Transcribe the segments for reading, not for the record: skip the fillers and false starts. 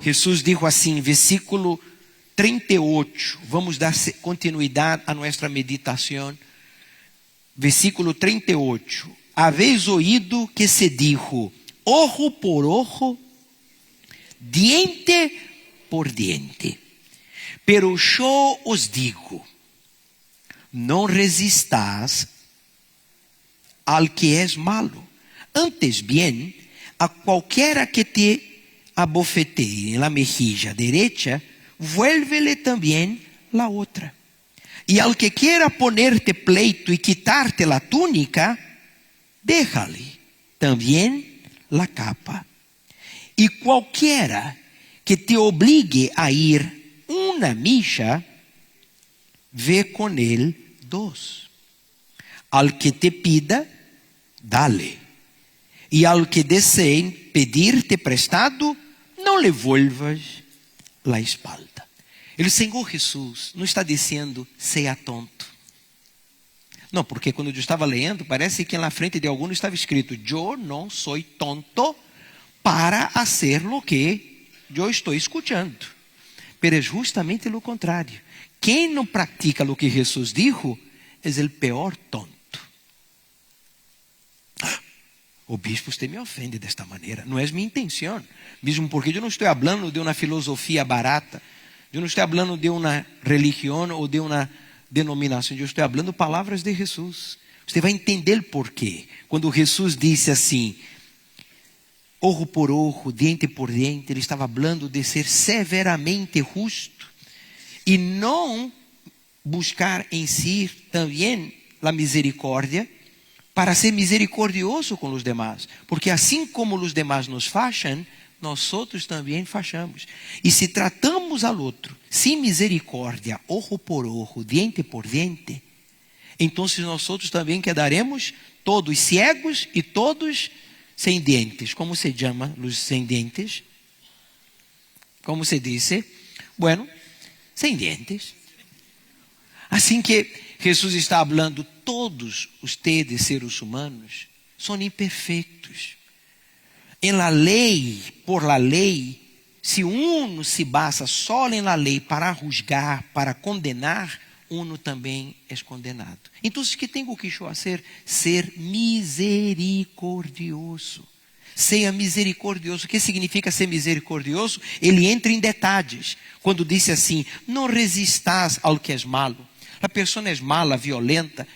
Jesús dijo así, versículo 38. Vamos dar continuidad a nuestra meditación. Versículo 38. Habéis oído que se dijo, ojo por ojo, diente por diente. Pero yo os digo, no resistáis al que es malo. Antes bien, a cualquiera que te abofetee en la mejilla derecha, vuélvele también la otra. Y al que quiera ponerte pleito y quitarte la túnica, déjale también la capa. Y cualquiera que te obligue a ir una milla, ve con él 2. Al que te pida, dale. Y al que desee pedirte prestado, no le vuelvas la espalda. El Senhor Jesús não está dizendo, seja tonto. Não, porque quando eu estava lendo, parece que na frente de alguns estava escrito, eu não sou tonto para fazer o que eu estou escutando. Pero é justamente o contrário. Quem não pratica o que Jesus dijo, é o pior tonto. O bispo, usted me ofende desta maneira. Não é minha intenção. Mesmo porque eu não estou falando de uma filosofia barata. Eu não estou falando de uma religião ou de uma denominação. Eu estou falando palavras de Jesus. Você vai entender por quê. Quando Jesus disse assim, ojo por ojo, diente por diente, ele estava falando de ser severamente justo. E não buscar em si também a misericórdia, para ser misericordioso com os demais. Porque assim como os demais nos facham, nós outros também fachamos. E se tratamos ao outro sem misericórdia, ojo por ojo, diente por diente, então nós outros também quedaremos todos cegos e todos sem dentes. Como se chama os sem dentes? Como se diz? Bueno, sem dentes. Assim que Jesus está falando, todos ustedes, seres humanos, são imperfeitos. En la lei, por la lei, se uno se basa só en la lei para juzgar, para condenar, uno também é condenado. Então, o que tenho que fazer? Ser misericordioso. Seja misericordioso. O que significa ser misericordioso? Ele entra em detalhes. Quando disse assim, não resistas ao que é malo. A pessoa é mala, violenta.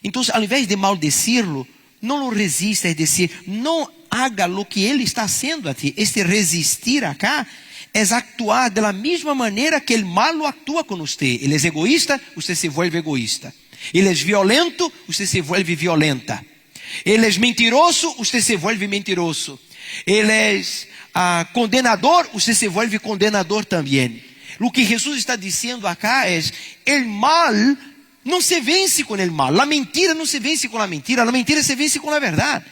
Então, ao invés de maldecirlo, não lo resista, é dizer, não haga lo que ele está haciendo a ti. Este resistir acá é actuar da mesma maneira que o malo actúa com você. Ele é egoísta, você se vuelve egoísta. Ele é violento, você se vuelve violenta. Ele é mentiroso, você se vuelve mentiroso. Ele é condenador, você se vuelve condenador também. O que Jesus está dizendo acá é, o mal não se vence com o mal. A mentira não se vence com a mentira. A mentira se vence com a verdade.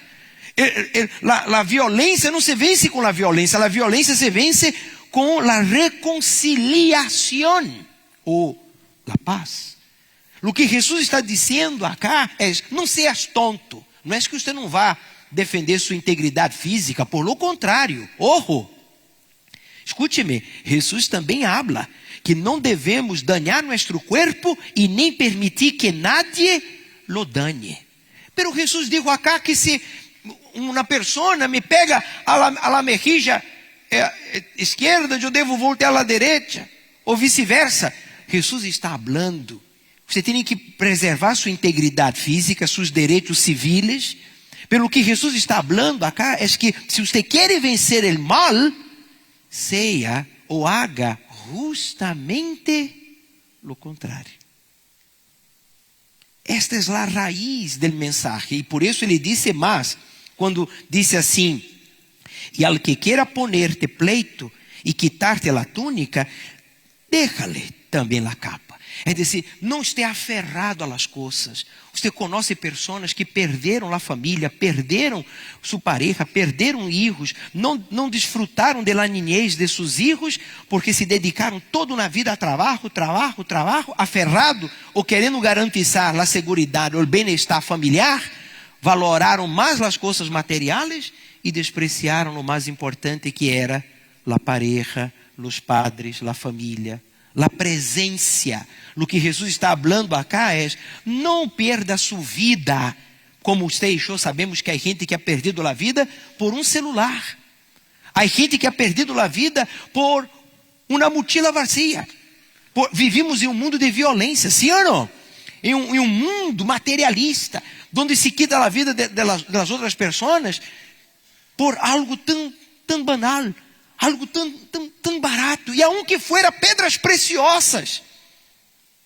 A violência não se vence com a violência. A violência se vence com a reconciliação ou a paz. O que Jesus está dizendo acá é, não seas tonto. Não é que você não vá defender sua integridade física. Por lo contrário, ojo. Escute-me, Jesus também habla que não devemos dañar nosso corpo e nem permitir que nadie lo dañe. Pero Jesus dijo acá que se uma pessoa me pega a la mejilla esquerda, eu devo voltar à direita, ou vice-versa. Jesus está falando, você tem que preservar sua integridade física, seus direitos civis. Pelo que Jesus está falando acá, é que se você quer vencer o mal, seja ou haga justamente lo contrário. Esta é a raiz do mensagem. E por isso ele disse mais, quando disse assim, e al que quiera ponerte pleito e quitar-te la túnica, déjale também la capa. É dizer, não esteja aferrado a las coisas. Você conhece pessoas que perderam a família, perderam sua pareja, perderam filhos, não desfrutaram de la niñez de seus filhos, porque se dedicaram toda uma vida a trabalho, aferrado ou querendo garantizar a segurança ou o bem-estar familiar, valoraram mais as coisas materiais e despreciaram o mais importante que era la pareja, los padres, la familia, la presencia. Lo que Jesús está hablando acá es, não perda su vida. Como usted e eu sabemos que há gente que ha perdido a vida por um celular. Há gente que ha perdido a vida por uma mochila vazia. Vivimos em um mundo de violência, sim ou não? Em um mundo materialista, onde se quita a vida das outras pessoas por algo tão banal, algo tão barato, e aunque fuera pedras preciosas,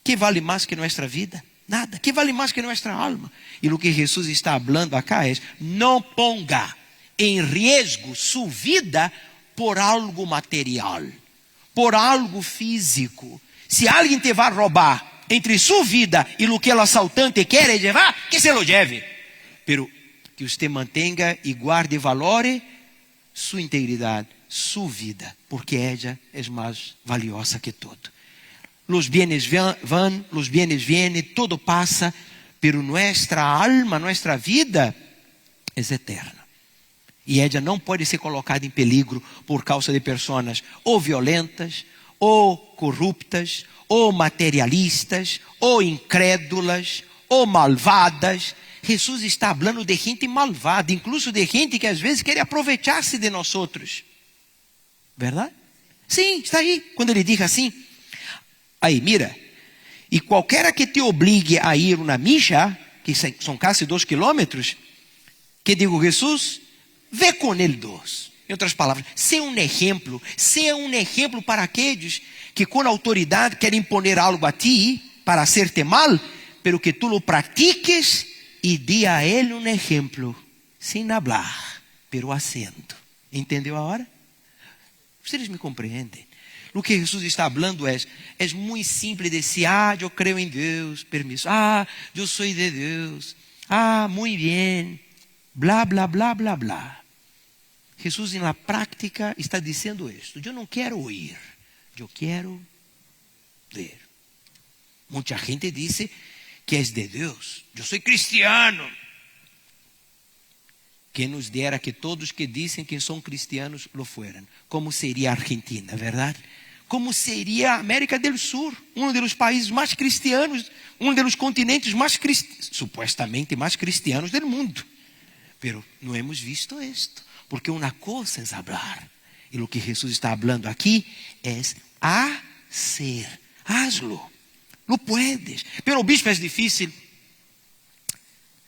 que vale mais que nossa vida? Nada, que vale mais que nossa alma. E o que Jesus está falando acá é, não ponga em risco sua vida por algo material, por algo físico. Se alguém te vai roubar entre sua vida e o que o assaltante quer levar, que se lo lleve. Pero que você mantenha e guarde e valore sua integridade, sua vida, porque ella é mais valiosa que tudo. Los bienes van, los bienes vienen, todo pasa, pero nuestra alma, nuestra vida é eterna. E ella não pode ser colocada em peligro por causa de pessoas ou violentas, ou corruptas, ou materialistas, ou incrédulas, ou malvadas. Jesus está falando de gente malvada, incluso de gente que às vezes quer aproveitar-se de nós outros. Verdade? Sim, está aí. Quando ele diz assim, aí, mira, e qualquer que te obrigue a ir uma milla, que são quase 2 quilômetros, que digo Jesus, vê com ele 2. Em outras palavras, seja um exemplo para aqueles que com autoridade querem imponer algo a ti para hacerte mal, pero que tu lo pratiques e dê a ele um exemplo, sem hablar, pero haciendo. Entendeu agora? Vocês me compreendem? O que Jesus está falando é muito simples dizer, eu creio em Deus, permisso, eu sou de Deus, muito bem, blá, blá, blá, blá, blá. Jesus, na prática, está dizendo isto, eu não quero ouvir, eu quero ver. Muita gente diz que é de Deus, eu sou cristiano. Que nos dera que todos que dizem que são cristianos lo fueran. Como seria a Argentina, verdade? Como seria a América do Sul, um dos países mais cristianos, um dos continentes mais supostamente mais cristianos do mundo. Pero não hemos visto isto, porque uma coisa é falar, e o que Jesus está falando aqui é hacer. Hazlo, lo puedes. Pero bispo, é difícil.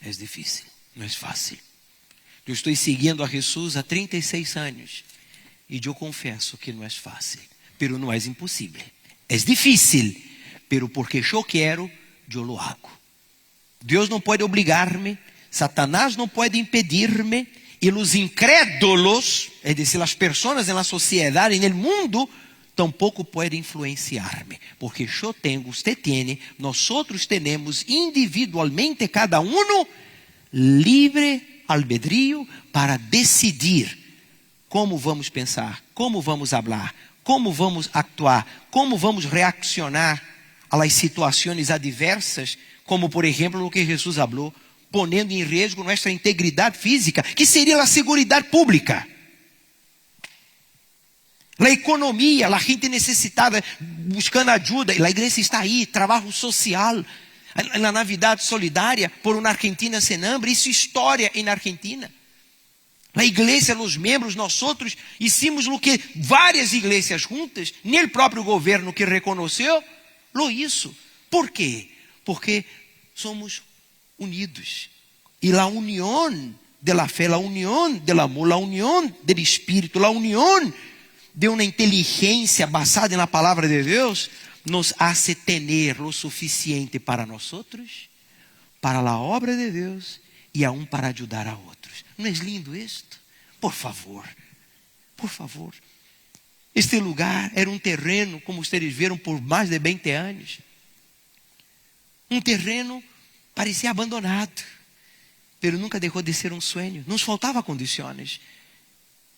É difícil, não é fácil. Eu estou seguindo a Jesus há 36 anos e eu confesso que não é fácil, pero não é impossível. É difícil, pero porque eu quero, eu lo hago. Deus não pode obrigar-me, Satanás não pode impedir-me, e os incrédulos, é decir, as pessoas na sociedade, no mundo, tampouco podem influenciar-me, porque eu tenho, você tem, nós outros temos individualmente, cada um, livre albedrío para decidir como vamos pensar, como vamos falar, como vamos actuar, como vamos reaccionar a las situações adversas, como por exemplo o que Jesus falou, ponendo em risco nossa integridade física, que seria a seguridade pública, a economia, a gente necessitada buscando ajuda, e a igreja está aí, trabalho social, na Navidade solidária por uma Argentina sem hambre, isso é história na Argentina. A igreja, os membros, nós outros, hicimos o que várias igrejas juntas, nem o próprio governo que reconheceu, lo isso. Por quê? Porque somos unidos. E a união da fé, a união do amor, a união do Espírito, a união de uma inteligência basada na palavra de Deus, nos hace tener lo suficiente para nosotros, para a obra de Deus e aún para ajudar a outros. Não é lindo isto? Por favor, por favor. Este lugar era um terreno, como vocês viram, por mais de 20 anos. Um terreno parecia abandonado, pero nunca deixou de ser um sonho. Nos faltava condições.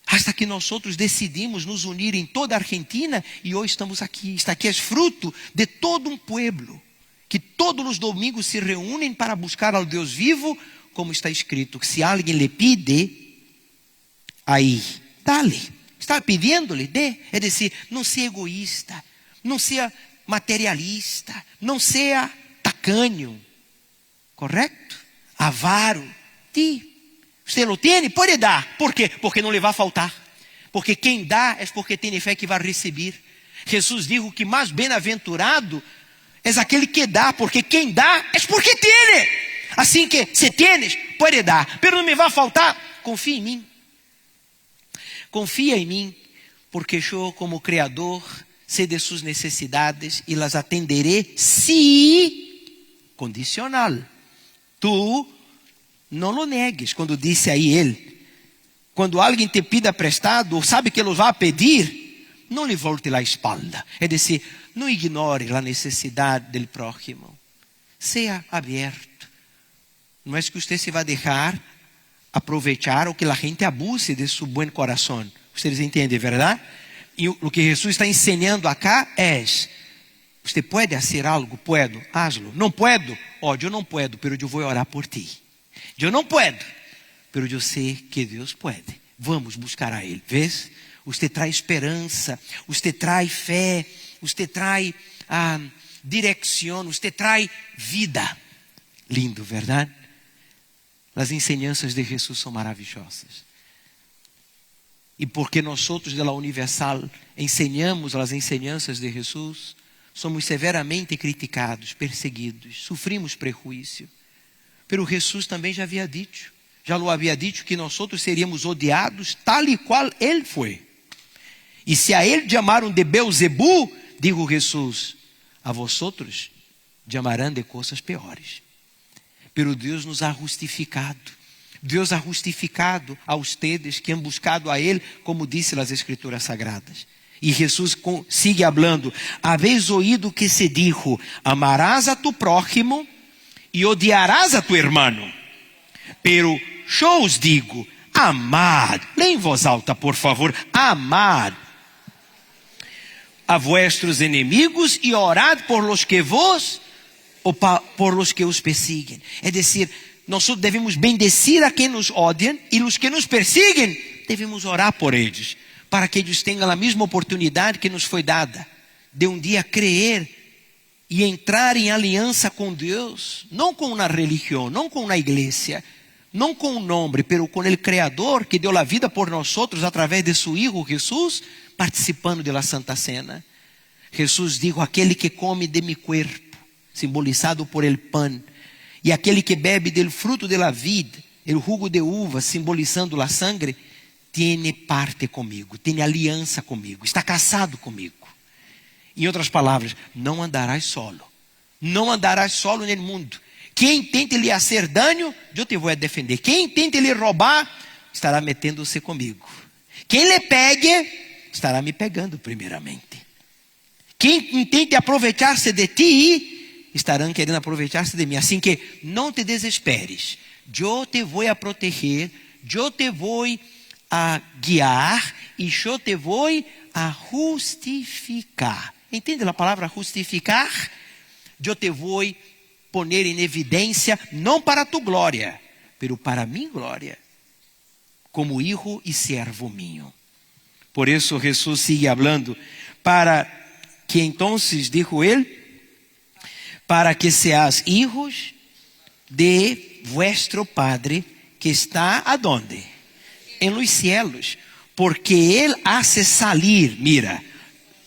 Hasta que nós outros decidimos nos unir em toda a Argentina e hoje estamos aqui. Está aqui é fruto de todo um pueblo que todos os domingos se reúnem para buscar ao Deus vivo, como está escrito, que se alguém lhe pide, aí, dale. Estaba pidiéndole, dé. Es decir, no sea egoísta, no sea materialista, no sea tacaño, ¿correcto? Avaro. Usted lo tiene, puede dar. ¿Por quê? Porque não lhe vai faltar. Porque quem dá é porque tem fé que vai receber. Jesus dijo que mais bem-aventurado é aquele que dá, porque quem dá é porque tem. Assim que, se tienes, pode dar. Pero não me vai faltar. Confia em mim. Confia em mim, porque eu, como Criador, sei de suas necessidades e las atenderé se condicional. Tu não lo negues, quando disse aí ele. Quando alguém te pida prestado, ou sabe que ele vai pedir, não lhe volte a espalda. É dizer, não ignore a necessidade do próximo. Seja aberto. Não é que você se vai deixar aproveitar ou que a gente abuse de seu bom coração. Vocês entendem, verdade? E o que Jesus está ensinando acá é: você pode fazer algo? Puedo, hazlo. Não puedo? Eu não puedo, pero eu vou orar por ti. Eu não puedo, pero eu sei que Deus pode. Vamos buscar a Ele. Vês? Você traz esperança, você traz fé, você traz direção, você traz vida. Lindo, verdade? As enseñanças de Jesus são maravilhosas. E porque nós outros da Universal ensinamos as enseñanças de Jesus, somos severamente criticados, perseguidos, sofrimos prejuízo. Pero Jesus também já havia dito, que nós outros seríamos odiados tal e qual Ele foi. E se a Ele chamaram de Beelzebú, digo Jesus, a vosotros chamarão de coisas piores. Pero Deus nos ha justificado. Deus ha justificado a ustedes que han buscado a Ele, como disse as Escrituras Sagradas. E Jesus sigue hablando: habéis oído que se dijo, amarás a tu prójimo e odiarás a tu hermano. Pero yo os digo, amad. Leia em voz alta, por favor. Amad a vuestros inimigos e orad por los que vos ou por los que os persiguen. É dizer, nós devemos bendecir a quem nos odiam e os que nos persiguen, devemos orar por eles, para que eles tenham a mesma oportunidade que nos foi dada, de um dia crer e entrar em aliança com Deus, não com uma religião, não com uma igreja, não com um nome, mas com o Criador que deu a vida por nós outros através de seu Hijo Jesus, participando da Santa Cena. Jesus dijo: aquele que come de mi cuerpo, simbolizado por el pan, e aquele que bebe del fruto de la vid, el jugo de uva, simbolizando la sangre, tiene parte comigo, tem aliança comigo, está casado comigo. Em outras palavras, não andarás solo. Não andarás solo no mundo. Quem tente lhe fazer dano, eu te vou defender. Quem tente lhe roubar, estará metendo-se comigo. Quem lhe pegue, estará me pegando primeiramente. Quem tente aproveitar-se de ti, estarão querendo aproveitar-se de mim. Assim que não te desesperes. Eu te vou a proteger, eu te vou a guiar e eu te vou a justificar. Entende a palavra justificar? Eu te vou poner em evidência, não para tu glória, pero para minha glória, como hijo e servo mío. Por isso Jesus sigue hablando, para que entonces, dijo ele, para que seas hijos de vuestro Padre que está ¿adonde? En los cielos, porque Él hace salir, mira,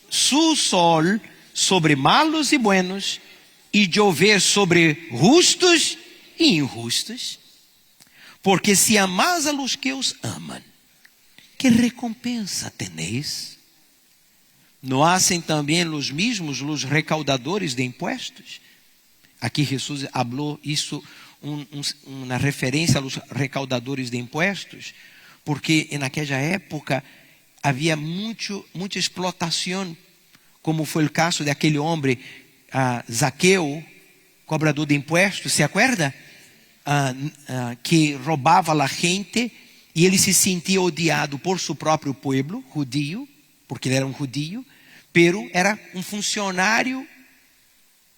su sol sobre malos y buenos y llover sobre justos y injustos. Porque si amás a los que os aman, ¿qué recompensa tenéis? ¿No hacen también los mismos los recaudadores de impuestos? Aqui Jesus falou isso, uma referência aos recaudadores de impostos, porque naquela época havia muita explotação, como foi o caso daquele homem, Zaqueu, cobrador de impostos, se acuerda? Que roubava a gente e ele se sentia odiado por seu próprio povo judío, porque ele era um judío, pero era um funcionário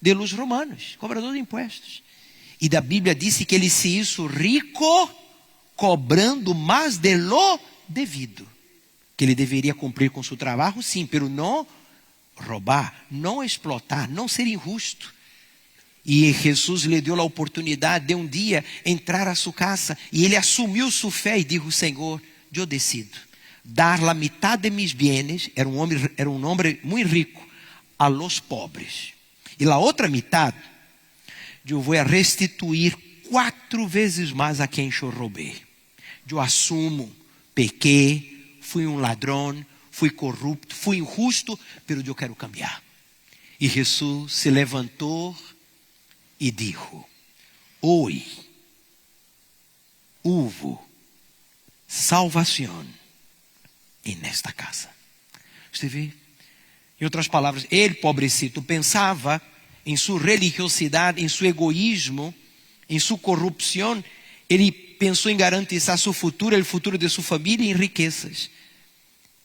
de los romanos, cobrador de impostos. E da Bíblia disse que ele se hizo rico cobrando mais de lo devido. que ele deveria cumprir com seu trabalho, sim, pero não roubar, não explotar, não ser injusto. E Jesus lhe deu a oportunidade de um dia entrar a sua casa, e ele assumiu sua fé e disse: Senhor, eu decido dar a metade de mis bienes, era um homem muito rico, a los pobres. E a outra metade, eu vou restituir 4 vezes mais a quem eu roubei. Eu assumo, pequei, fui um ladrão, fui corrupto, fui injusto, mas eu quero cambiar. E Jesus se levantou e disse: hoje houve salvação nesta casa. Você vê? Em outras palavras, ele, pobrecito, pensava em sua religiosidade, em seu egoísmo, em sua corrupção. Ele pensou em garantizar seu futuro, o futuro de sua família, em riquezas,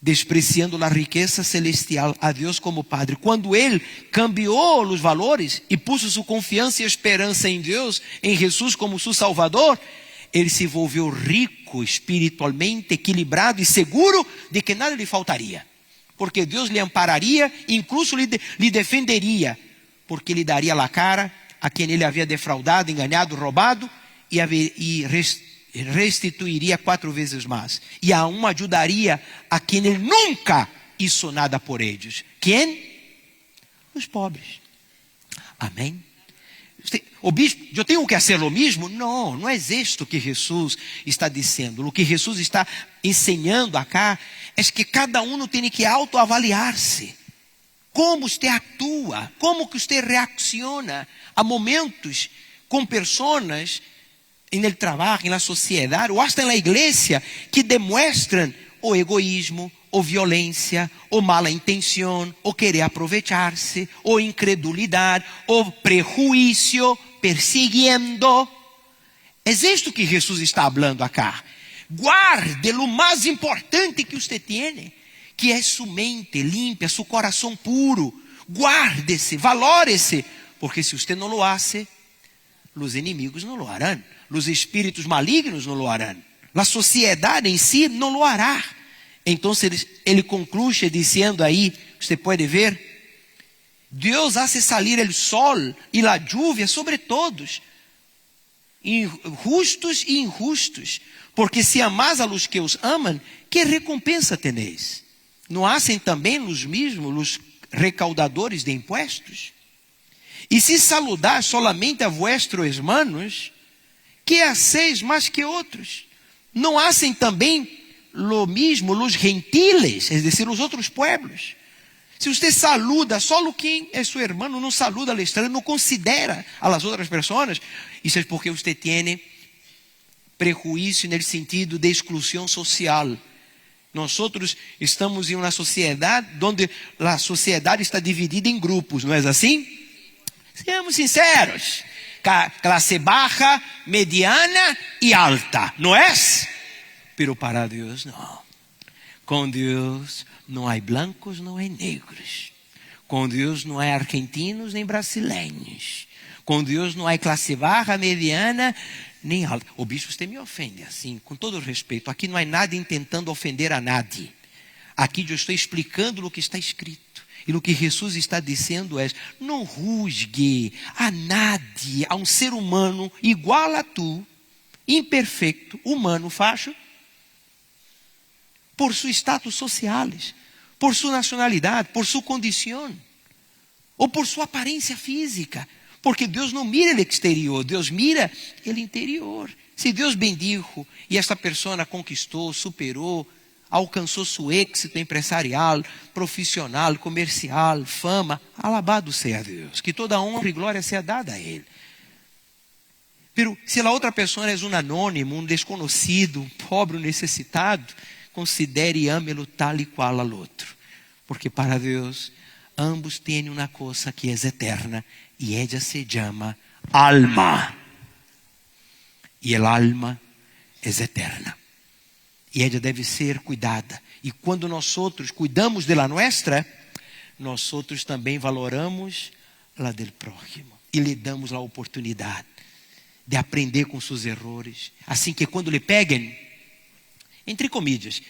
despreciando a riqueza celestial, a Deus como Padre. Quando ele cambiou os valores e pôs sua confiança e esperança em Deus, em Jesus como seu Salvador, ele se volveu rico espiritualmente, equilibrado e seguro de que nada lhe faltaria. Porque Deus lhe ampararia, incluso lhe defenderia, porque lhe daria a cara a quem ele havia defraudado, enganado, roubado, e restituiria 4 vezes mais. E aún ajudaria a quem ele nunca hizo nada por eles. Quem? Os pobres. Amém? O bispo, eu tenho que fazer o mesmo? Não, não é isto que Jesus está dizendo. O que Jesus está ensinando acá é que cada um tem que autoavaliar-se. Como você atua, como que você reacciona a momentos com pessoas no trabalho, na sociedade, ou até na igreja, que demonstram o egoísmo, ou violência, ou mala intenção, ou querer aproveitar-se, ou incredulidade, ou prejuízo, persiguiendo. É isto que Jesus está falando acá. Guarde o mais importante que você tem, que é sua mente limpa, seu coração puro. Guarde-se, valore-se, porque se você não lo hace, os inimigos não lo harão, os espíritos malignos não lo harão, a sociedade em si não lo hará. Então ele conclui dizendo aí, você pode ver, Deus hace salir el sol e a lluvia sobre todos, justos e injustos, porque se amás a los que os amam, que recompensa tenéis? Não hacen também os mesmos os recaudadores de impuestos? E se saludar solamente a vuestros hermanos, que hacéis mais que outros? Não hacen também lo mismo los gentiles, es decir, os outros pueblos? Se você saluda só quem é seu irmão, não saluda al estranho, não considera a las outras pessoas, isso é porque você tem prejuízo no sentido de exclusão social. Nós estamos em uma sociedade onde a sociedade está dividida em grupos, não é assim? Sejamos sinceros, classe baixa, mediana e alta, não é? Pero para Deus não. Com Deus não há blancos, não há negros. Com Deus não há argentinos nem brasileiros. Com Deus não há classe baixa, mediana nem alta. O bispo você me ofende assim, com todo respeito. Aqui não há nada tentando ofender a nadie. Aqui eu estou explicando o que está escrito. E o que Jesus está dizendo é: não rusgue a nadie, a um ser humano igual a tu, imperfeito, humano, facho, por seus status sociais, por sua nacionalidade, por sua condição, ou por sua aparência física. Porque Deus não mira o exterior, Deus mira o interior. Se Deus bendijo e esta pessoa conquistou, superou, alcançou seu êxito empresarial, profissional, comercial, fama, alabado seja Deus, que toda honra e glória seja dada a Ele. Pero se a outra pessoa é um anônimo, um desconhecido, um pobre, um necessitado, considere e ame-lo tal e qual ao outro, porque para Deus ambos têm uma coisa que é eterna e ela se chama alma, e a alma é eterna. E ela deve ser cuidada. E quando nós outros cuidamos de la nuestra, nós outros também valoramos la del prójimo. E lhe damos a oportunidade de aprender com seus erros. Assim que quando lhe peguem, entre comillas,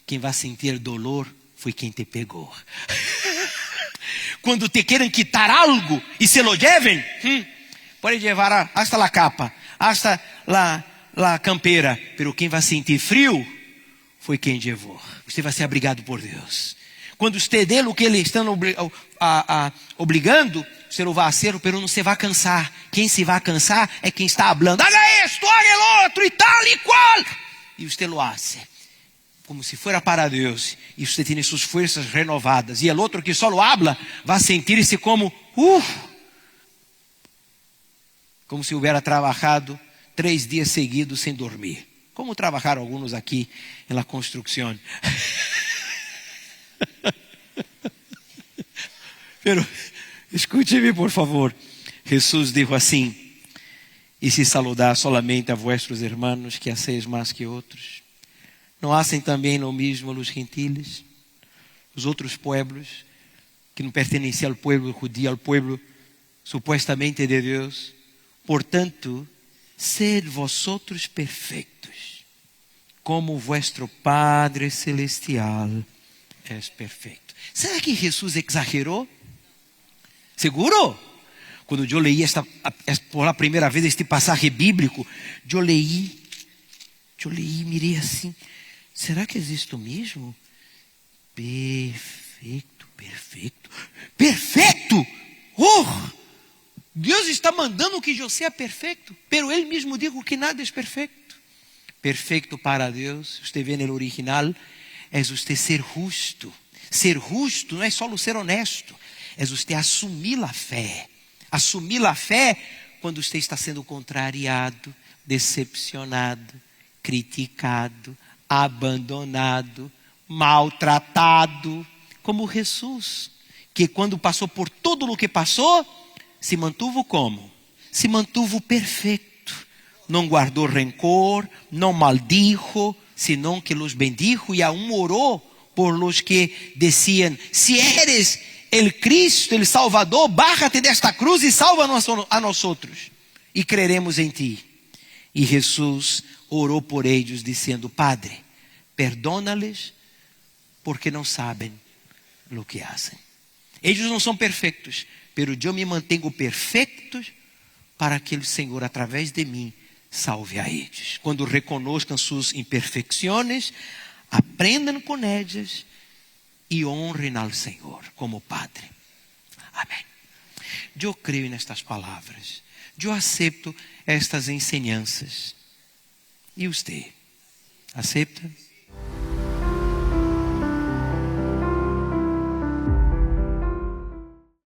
quem vai sentir dolor foi quem te pegou. Quando te querem quitar algo e se lo lleven, pode levar hasta la capa, hasta la campera, pero quem vai sentir frio foi quem levou. Você vai ser abrigado por Deus. Quando você dê o que Ele está obrigando, você lo vai fazer, pero não se vai cansar. Quem se vai cansar é quem está falando. Haga esto, haga el otro, e tal e qual. E você lo hace como se fuera para Deus. E você tem suas forças renovadas. E o outro que só lo habla, vai sentir-se como se houvera trabalhado 3 dias seguidos sem dormir. Como trabalharam alguns aqui na construção. Pero, escute-me por favor. Jesus disse assim: e se saludar solamente a vuestros hermanos, que hacéis mais que outros. Não hacen também o mesmo os gentiles, os outros pueblos, que não pertencem ao povo judío, ao povo supostamente de Deus. Portanto, sed vosotros perfeitos, como vuestro Padre Celestial é perfeito. Será que Jesus exagerou? Seguro? Quando eu leí por a primeira vez este passagem bíblico, eu leí, mirei assim, será que existe mesmo? Perfeito. Deus está mandando que eu seja perfeito, pero Ele mesmo dijo que nada é perfeito. Perfeito para Deus, você vê no original, é você ser justo. Ser justo não é só ser honesto, é você assumir a fé. Assumir a fé quando você está sendo contrariado, decepcionado, criticado, abandonado, maltratado, como Jesus, que quando passou por tudo o que passou, se mantuvo como? Se mantuvo perfeito. Não guardou rencor, não maldijo, senão que los bendijo e aún orou por los que diziam: se eres el Cristo, el Salvador, bájate desta cruz e salva-nos a nós outros. E creremos em ti. E Jesus orou por eles, dizendo: Padre, perdona-lhes, porque não sabem o que fazem. Eles não são perfeitos, pero eu me mantenho perfeito para que o Senhor, através de mim, salve a eles. Quando reconozcam suas imperfeições, aprendam com elas e honrem ao Senhor como Padre. Amém. Eu creio nestas palavras. Eu aceito estas ensinanças. E você? Aceita?